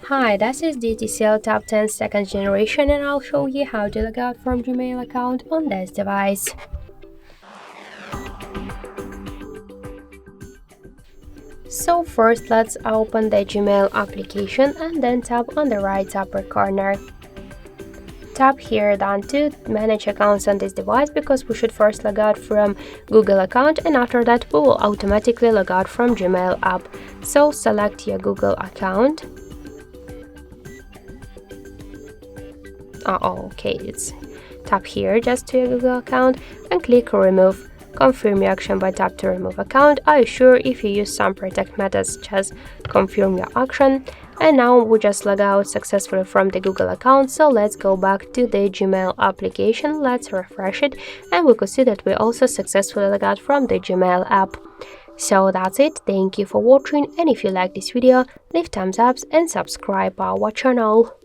Hi, this is the TCL TAB 10 second generation and I'll show you how to log out from Gmail account on this device. So first let's open the Gmail application and then tap on the right upper corner. Tap here then to manage accounts on this device because we should first log out from Google account and after that we will automatically log out from Gmail app. So select your Google account. Tap here just to your Google account and click remove. Confirm your action by tap to remove account. Are you sure? If you use some protect methods, just confirm your action. And now we just log out successfully from the Google account, so let's go back to the Gmail application, let's refresh it, and we could see that we also successfully log out from the Gmail app. So that's it, thank you for watching, and if you like this video, leave thumbs up and subscribe our channel.